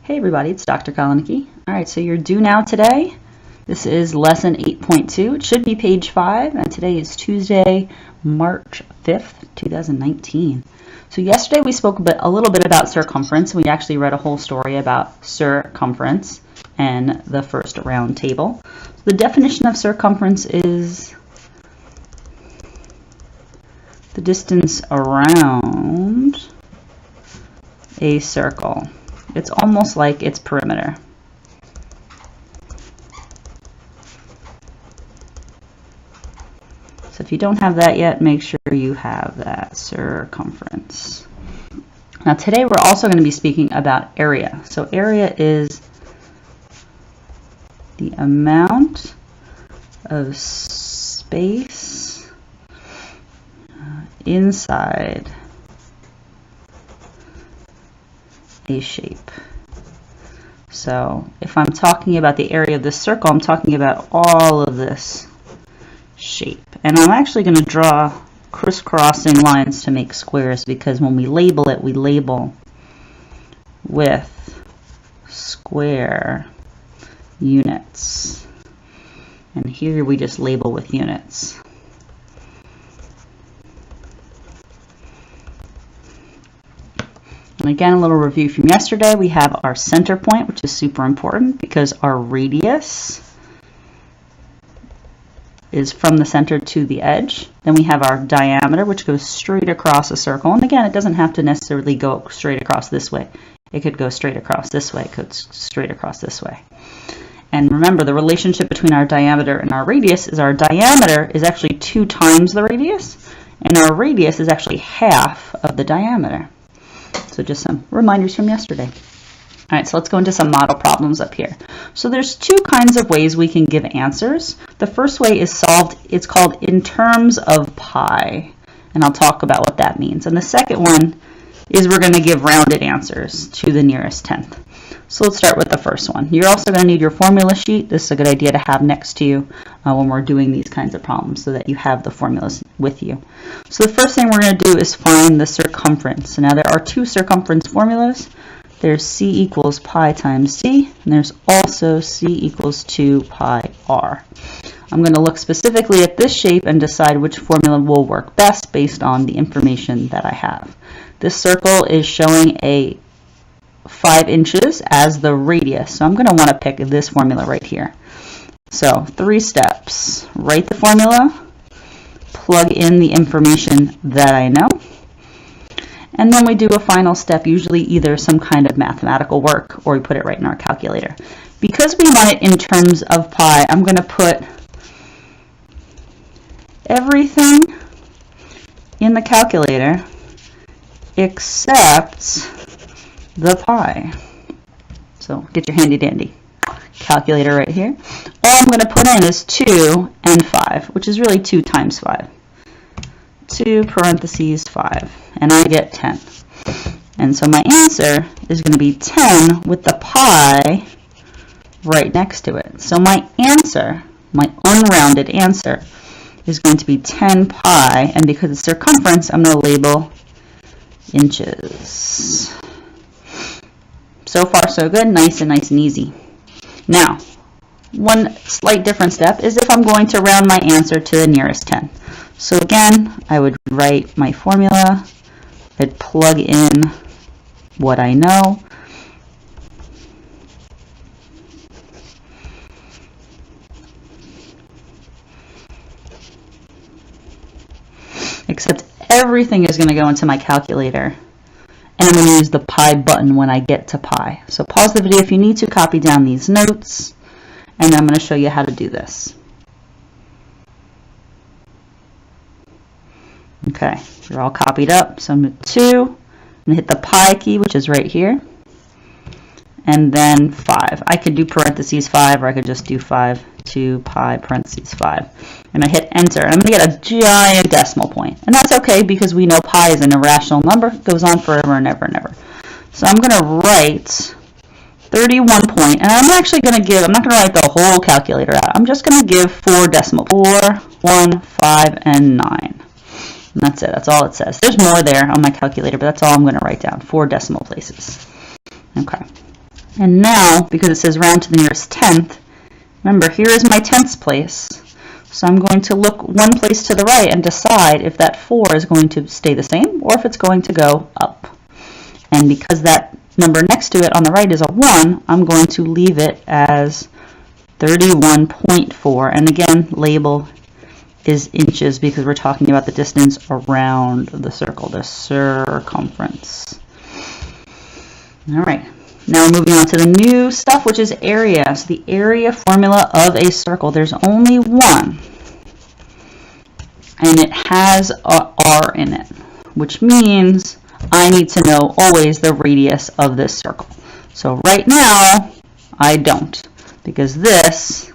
Hey everybody, it's Dr. Kalanicky. Alright, so you're due now today. This is lesson 8.2. It should be page 5, and today is Tuesday, March 5th, 2019. So yesterday we spoke a little bit about circumference. We actually read a whole story about circumference and the first round table. The definition of circumference is the distance around a circle. It's almost like its perimeter. So if you don't have that yet, make sure you have that, circumference. Now today we're also going to be speaking about area. So area is the amount of space inside a shape. So if I'm talking about the area of this circle, I'm talking about all of this shape. And I'm actually going to draw crisscrossing lines to make squares, because when we label it, we label with square units. And here we just label with units. And again, a little review from yesterday. We have our center point, which is super important because our radius is from the center to the edge. Then we have our diameter, which goes straight across a circle. And again, it doesn't have to necessarily go straight across this way. It could go straight across this way. It could straight across this way. And remember, the relationship between our diameter and our radius is our diameter is actually 2 times the radius, and our radius is actually half of the diameter. So just some reminders from yesterday. All right, so let's go into some model problems up here. So there's 2 kinds of ways we can give answers. The first way is it's called in terms of pi, and I'll talk about what that means. And the second one is we're going to give rounded answers to the nearest tenth. So let's start with the first one. You're also going to need your formula sheet. This is a good idea to have next to you when we're doing these kinds of problems, so that you have the formulas with you. So the first thing we're going to do is find the circumference. So now there are 2 circumference formulas. There's c equals pi times c, and there's also c equals 2 pi r. I'm going to look specifically at this shape and decide which formula will work best based on the information that I have. This circle is showing a 5 inches as the radius, so I'm going to want to pick this formula right here. So 3 steps. Write the formula, plug in the information that I know, and then we do a final step, usually either some kind of mathematical work or we put it right in our calculator. Because we want it in terms of pi, I'm going to put everything in the calculator except the pi. So get your handy dandy calculator right here. All I'm going to put in is 2 and 5, which is really 2 times 5. 2 parentheses 5, and I get 10. And so my answer is going to be 10 with the pi right next to it. So my answer, my unrounded answer, is going to be 10 pi, and because it's circumference, I'm going to label inches. So far so good, nice and easy. Now, one slight different step is if I'm going to round my answer to the nearest 10. So again, I would write my formula, I'd plug in what I know, except everything is going to go into my calculator. And I'm going to use the pi button when I get to pi. So pause the video if you need to, copy down these notes, and I'm going to show you how to do this. Okay, they're all copied up. So I'm going to 2, I'm going to hit the pi key, which is right here, and then 5. I could do parentheses 5, or I could just do 5, 2 pi parentheses 5. And I hit enter, and I'm going to get a giant decimal point. And that's okay, because we know pi is an irrational number. It goes on forever and ever and ever. So I'm going to write 31 point, and I'm actually going to give, I'm not going to write the whole calculator out. I'm just going to give 4 decimal, 4, 1, 5, and 9. And that's it. That's all it says. There's more there on my calculator, but that's all I'm going to write down. 4 decimal places. Okay. And now, because it says round to the nearest tenth, remember, here is my tenths place. So I'm going to look one place to the right and decide if that 4 is going to stay the same or if it's going to go up. And because that number next to it on the right is a 1, I'm going to leave it as 31.4. And again, label is inches because we're talking about the distance around the circle, the circumference. All right. Now we're moving on to the new stuff, which is area. So the area formula of a circle, there's only one, and it has a R in it, which means I need to know always the radius of this circle. So right now, I don't, because this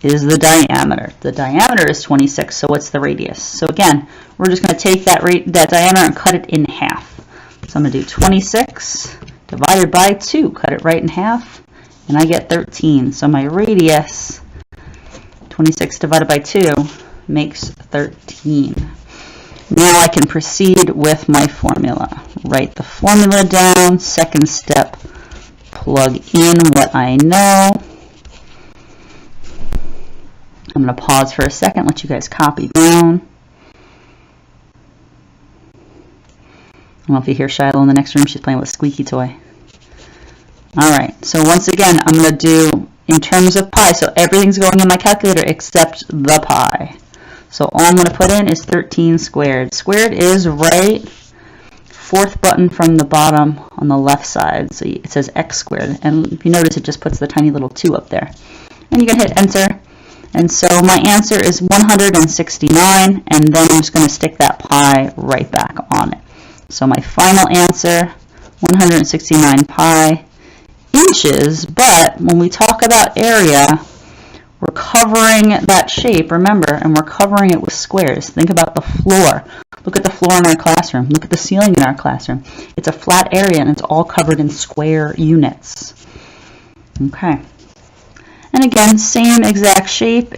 is the diameter. The diameter is 26, so what's the radius? So again, we're just going to take that diameter and cut it in half. So I'm going to do 26 divided by 2, cut it right in half, and I get 13. So my radius, 26 divided by 2, makes 13. Now I can proceed with my formula. Write the formula down. Second step, plug in what I know. I'm going to pause for a second, let you guys copy down. I don't know if you hear Shiloh in the next room. She's playing with a squeaky toy. All right, so once again, I'm going to do in terms of pi. So everything's going in my calculator except the pi. So all I'm going to put in is 13 squared. Squared is right, fourth button from the bottom on the left side. So it says x squared. And if you notice, it just puts the tiny little 2 up there. And you can hit enter. And so my answer is 169. And then I'm just going to stick that pi right back on it. So my final answer, 169 pi inches, but when we talk about area, we're covering that shape, remember, and we're covering it with squares. Think about the floor. Look at the floor in our classroom. Look at the ceiling in our classroom. It's a flat area and it's all covered in square units. Okay. And again, same exact shape.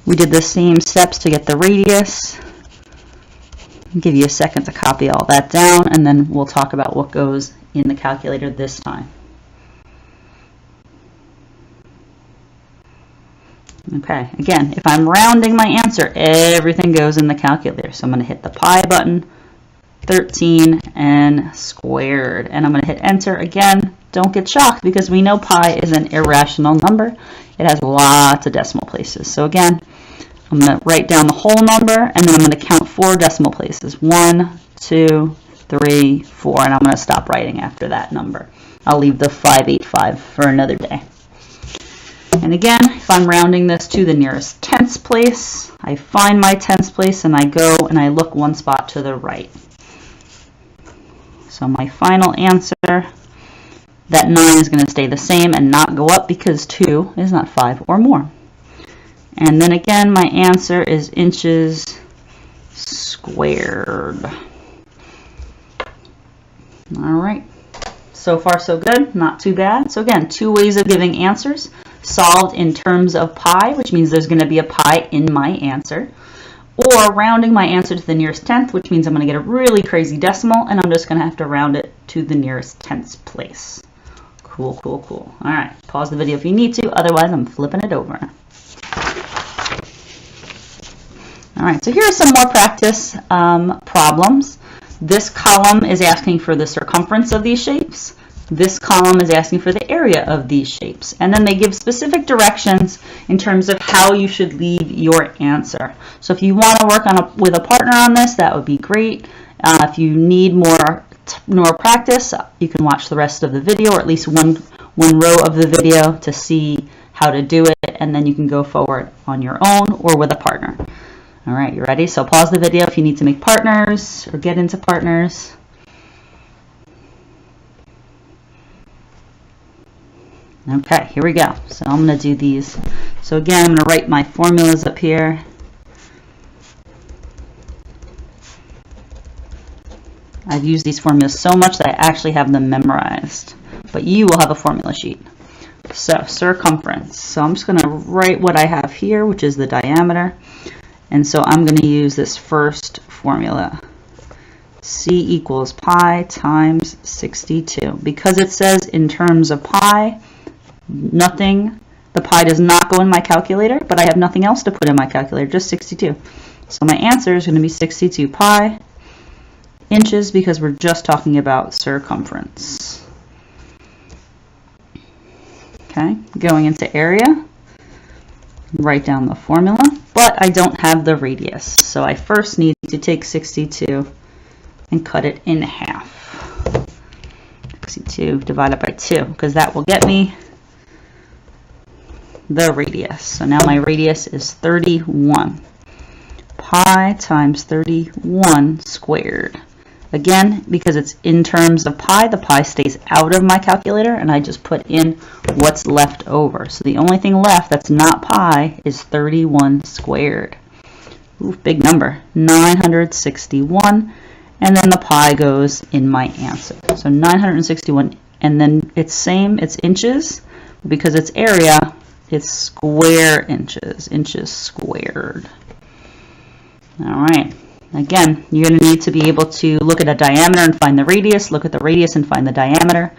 We did the same steps to get the radius. I'll give you a second to copy all that down, and then we'll talk about what goes in the calculator this time. Okay, again, if I'm rounding my answer, everything goes in the calculator. So I'm going to hit the pi button, 13 and squared, and I'm going to hit enter again. Don't get shocked because we know pi is an irrational number. It has lots of decimal places. So again, I'm going to write down the whole number, and then I'm going to count 4 decimal places. 1, 2, 3, 4, and I'm going to stop writing after that number. I'll leave the 585 for another day. And again, if I'm rounding this to the nearest tenths place, I find my tenths place and I go and I look one spot to the right. So my final answer, that 9 is going to stay the same and not go up because 2 is not 5 or more. And then again, my answer is inches squared. All right. So far, so good. Not too bad. So again, 2 ways of giving answers. Solved in terms of pi, which means there's going to be a pi in my answer. Or rounding my answer to the nearest tenth, which means I'm going to get a really crazy decimal, and I'm just going to have to round it to the nearest tenths place. Cool, cool, cool. All right. Pause the video if you need to. Otherwise, I'm flipping it over. All right, so here are some more practice problems. This column is asking for the circumference of these shapes. This column is asking for the area of these shapes. And then they give specific directions in terms of how you should leave your answer. So if you want to work with a partner on this, that would be great. If you need more practice, you can watch the rest of the video, or at least one row of the video to see how to do it, and then you can go forward on your own or with a partner. All right, you ready? So pause the video if you need to make partners or get into partners. Okay, here we go. So I'm going to do these. So again, I'm going to write my formulas up here. I've used these formulas so much that I actually have them memorized. But you will have a formula sheet. So circumference. So I'm just going to write what I have here, which is the diameter. And so I'm going to use this first formula C equals pi times 62. Because it says in terms of pi, nothing, the pi does not go in my calculator, but I have nothing else to put in my calculator, just 62. So my answer is going to be 62 pi inches because we're just talking about circumference. Okay, going into area, write down the formula, but I don't have the radius. So I first need to take 62 and cut it in half. 62 divided by 2, because that will get me the radius. So now my radius is 31. Pi times 31 squared. Again, because it's in terms of pi, the pi stays out of my calculator, and I just put in what's left over. So the only thing left that's not pi is 31 squared. Ooh, big number, 961, and then the pi goes in my answer. So 961, and then it's inches, because it's area, it's square inches, inches squared. All right. Again, you're going to need to be able to look at a diameter and find the radius, look at the radius and find the diameter,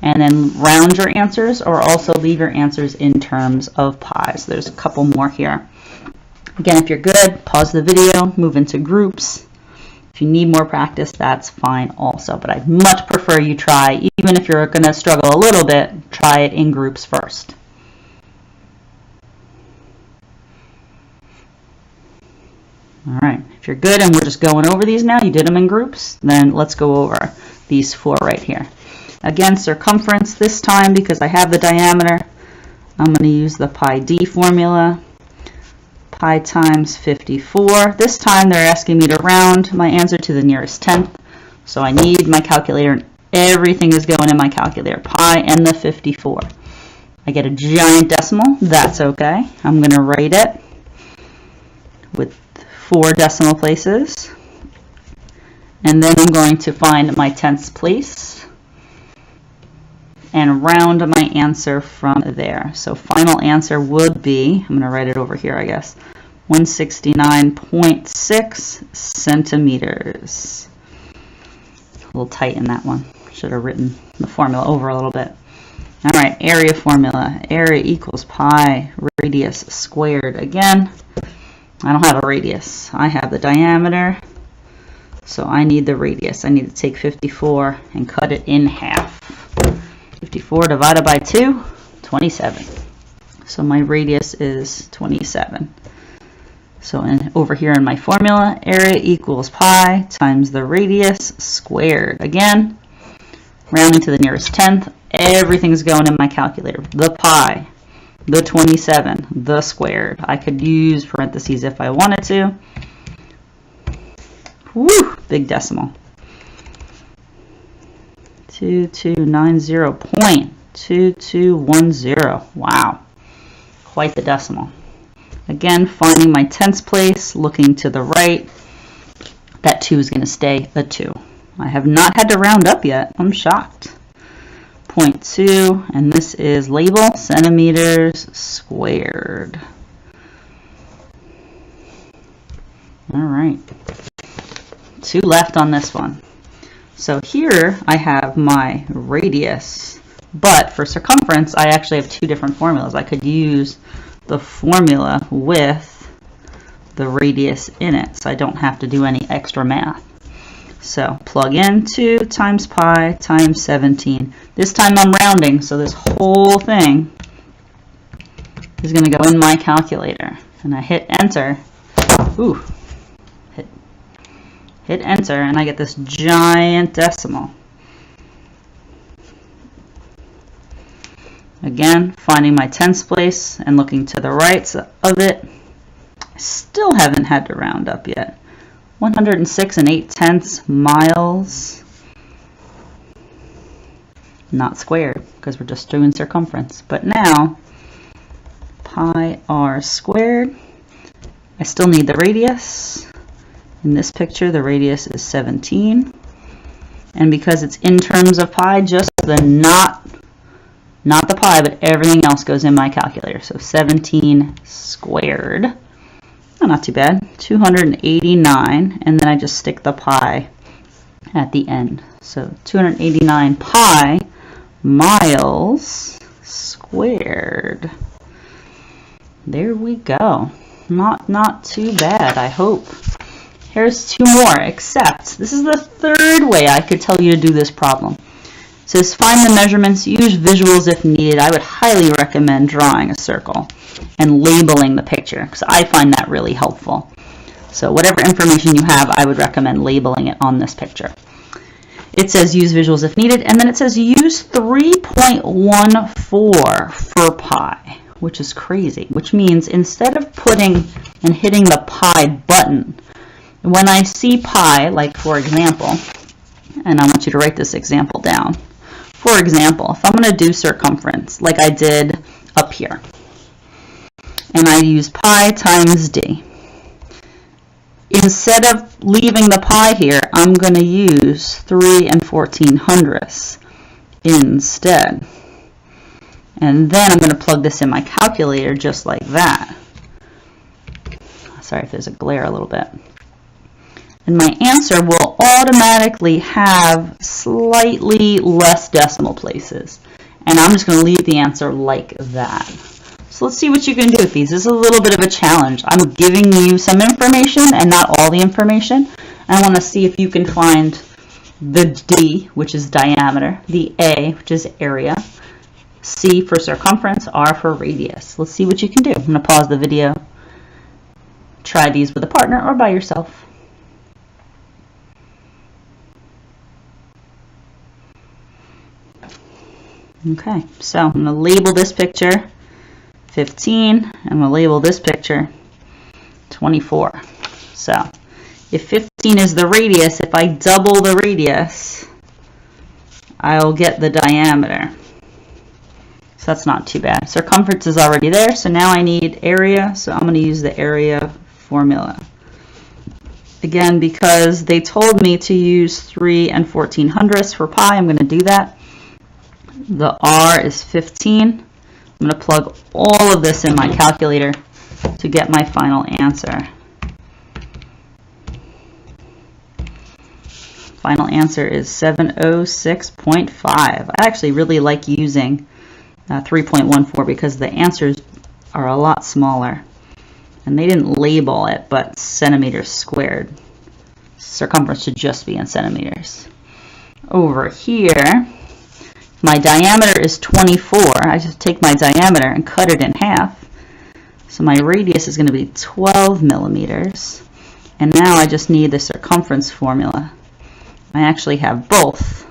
and then round your answers or also leave your answers in terms of pi. So there's a couple more here. Again, if you're good, pause the video, move into groups. If you need more practice, that's fine also, but I'd much prefer you try, even if you're going to struggle a little bit, try it in groups first. All right, if you're good and we're just going over these now, you did them in groups, then let's go over these 4 right here. Again, circumference this time, because I have the diameter, I'm going to use the pi d formula. Pi times 54. This time they're asking me to round my answer to the nearest tenth, so I need my calculator, and everything is going in my calculator, pi and the 54. I get a giant decimal, that's okay. I'm going to write it with 4 decimal places, and then I'm going to find my tenths place and round my answer from there. So final answer would be, I'm going to write it over here, I guess, 169.6 centimeters. A little tight in that one. Should have written the formula over a little bit. All right, area formula. Area equals pi radius squared. Again, I don't have a radius. I have the diameter, so I need the radius. I need to take 54 and cut it in half. 54 divided by 2, 27. So my radius is 27. So over here in my formula, area equals pi times the radius squared. Again, rounding to the nearest tenth, everything's going in my calculator. The pi, the 27, the squared. I could use parentheses if I wanted to. Woo, big decimal. 2290.2210. Wow, quite the decimal. Again, finding my tenths place, looking to the right. That 2 is going to stay a 2. I have not had to round up yet. I'm shocked. 0.2, and this is label centimeters squared. All right, 2 left on this one. So here I have my radius, but for circumference I actually have 2 different formulas. I could use the formula with the radius in it, so I don't have to do any extra math. So plug in 2 times pi times 17. This time I'm rounding, so this whole thing is going to go in my calculator. And I hit enter. Ooh. Hit enter, and I get this giant decimal. Again, finding my tenths place and looking to the right of it. I still haven't had to round up yet. 106 8/10 miles. Not squared, because we're just doing circumference. But now, pi r squared. I still need the radius. In this picture, the radius is 17. And because it's in terms of pi, just the not the pi, but everything else goes in my calculator. So 17 squared. Oh, not too bad. 289. And then I just stick the pi at the end. So 289 pi miles squared. There we go. Not too bad, I hope. Here's two more, except this is the third way I could tell you to do this problem. It says find the measurements, use visuals if needed. I would highly recommend drawing a circle and labeling the picture because I find that really helpful. So whatever information you have, I would recommend labeling it on this picture. It says use visuals if needed, and then it says use 3.14 for pi, which is crazy, which means instead of putting and hitting the pi button, when I see pi, like for example, and I want you to write this example down. For example, if I'm going to do circumference, like I did up here, and I use pi times d, instead of leaving the pi here, I'm going to use 3 14/100ths instead. And then I'm going to plug this in my calculator just like that. Sorry if there's a glare a little bit. And my answer will automatically have slightly less decimal places. And I'm just going to leave the answer like that. So let's see what you can do with these. This is a little bit of a challenge. I'm giving you some information and not all the information. I want to see if you can find the D, which is diameter, the A, which is area, C for circumference, R for radius. Let's see what you can do. I'm going to pause the video. Try these with a partner or by yourself. Okay, so I'm going to label this picture 15. I'm going to label this picture 24. So if 15 is the radius, if I double the radius, I'll get the diameter. So that's not too bad. Circumference is already there, so now I need area, so I'm going to use the area formula. Again, because they told me to use 3 14/100ths for pi, I'm going to do that. The R is 15. I'm going to plug all of this in my calculator to get my final answer. Final answer is 706.5. I actually really like using 3.14 because the answers are a lot smaller. And they didn't label it, but centimeters squared. Circumference should just be in centimeters. Over here, my diameter is 24. I just take my diameter and cut it in half. So my radius is going to be 12 millimeters. And now I just need the circumference formula. I actually have both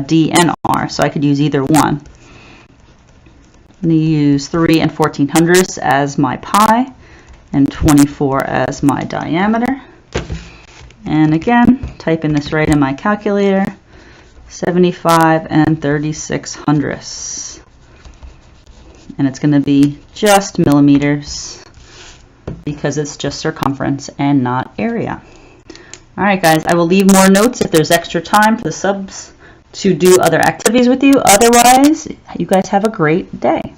D and R, so I could use either one. I'm going to use 3 14/100ths as my pi and 24 as my diameter. And again, type in this right in my calculator. 75 36/100ths. And it's going to be just millimeters because it's just circumference and not area. Alright guys, I will leave more notes if there's extra time for the subs to do other activities with you. Otherwise, you guys have a great day.